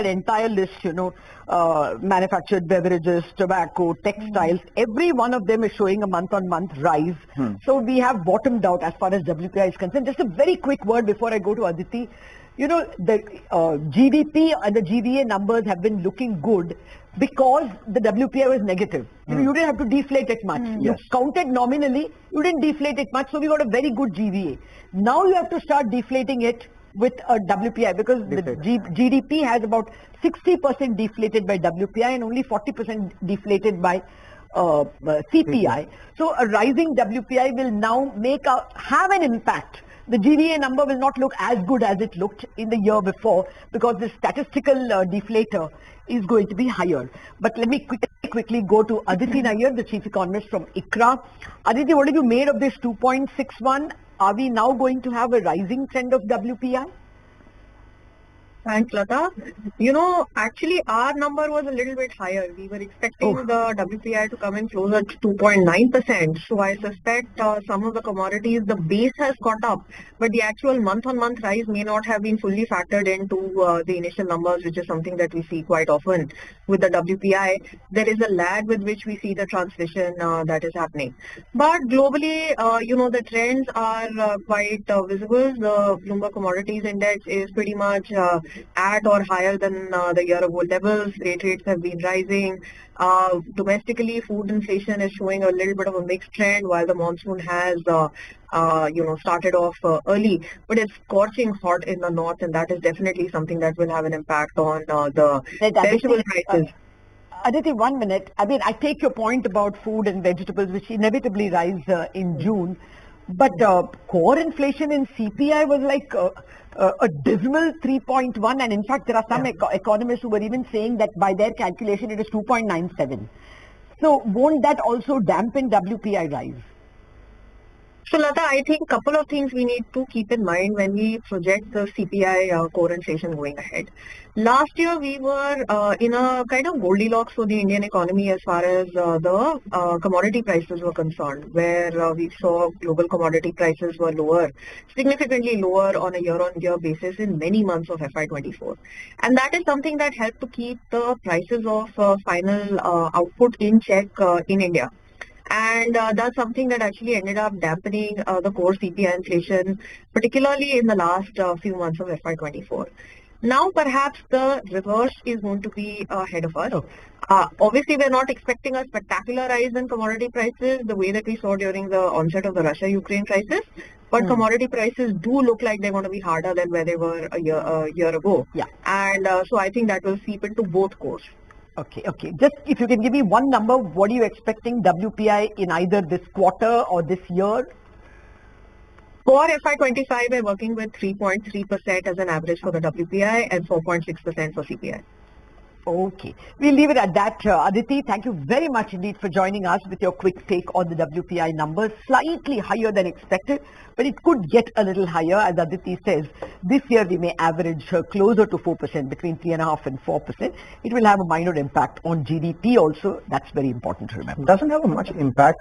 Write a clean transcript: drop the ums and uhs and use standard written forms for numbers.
entire list, manufactured beverages, tobacco, textiles, every one of them is showing a month-on-month rise. So we have bottomed out as far as WPI is concerned. Just a very quick word before I go to Aditi. The GDP and the GVA numbers have been looking good because the WPI was negative. You didn't have to deflate it much. You counted nominally, you didn't deflate it much, so we got a very good GVA. Now you have to start deflating it with a WPI because the GDP has about 60% deflated by WPI and only 40% deflated by CPI. So a rising WPI will now have an impact. The GVA number will not look as good as it looked in the year before because the statistical deflator is going to be higher. But let me quickly go to Aditi Nayar, the chief economist from ICRA. Aditi, what have you made of this 2.61? Are we now going to have a rising trend of WPI? Thanks, Lata. Actually our number was a little bit higher. We were expecting the WPI to come in closer to 2.9%. So I suspect some of the commodities, the base has caught up, but the actual month-on-month rise may not have been fully factored into the initial numbers, which is something that we see quite often with the WPI. There is a lag with which we see the transition that is happening. But globally, the trends are quite visible. The Bloomberg Commodities Index is pretty much at or higher than the year-ago levels. Freight rates have been rising. Domestically, food inflation is showing a little bit of a mixed trend while the monsoon has started off early, but it's scorching hot in the north, and that is definitely something that will have an impact on the vegetable prices. Aditi, 1 minute. I mean, I take your point about food and vegetables, which inevitably rise in June. But core inflation in CPI was like a dismal 3.1, and in fact there are some economists who were even saying that by their calculation it is 2.97. So won't that also dampen WPI rise? So Lata, I think a couple of things we need to keep in mind when we project the CPI core inflation going ahead. Last year we were in a kind of Goldilocks for the Indian economy as far as the commodity prices were concerned, where we saw global commodity prices were lower, significantly lower on a year-on-year basis in many months of FY24. And that is something that helped to keep the prices of final output in check in India. And that's something that actually ended up dampening the core CPI inflation, particularly in the last few months of FY24. Now, perhaps the reverse is going to be ahead of us. Obviously, we're not expecting a spectacular rise in commodity prices the way that we saw during the onset of the Russia-Ukraine crisis. But commodity prices do look like they're going to be harder than where they were a year ago. And so I think that will seep into both cores. Okay. Just if you can give me one number, what are you expecting WPI in either this quarter or this year? For FY25, we're working with 3.3% as an average for the WPI and 4.6% for CPI. Okay. We'll leave it at that. Aditi, thank you very much indeed for joining us with your quick take on the WPI numbers. Slightly higher than expected, but it could get a little higher. As Aditi says, this year we may average closer to 4%, between 3.5% and 4%. It will have a minor impact on GDP also. That's very important to remember. It doesn't have a much impact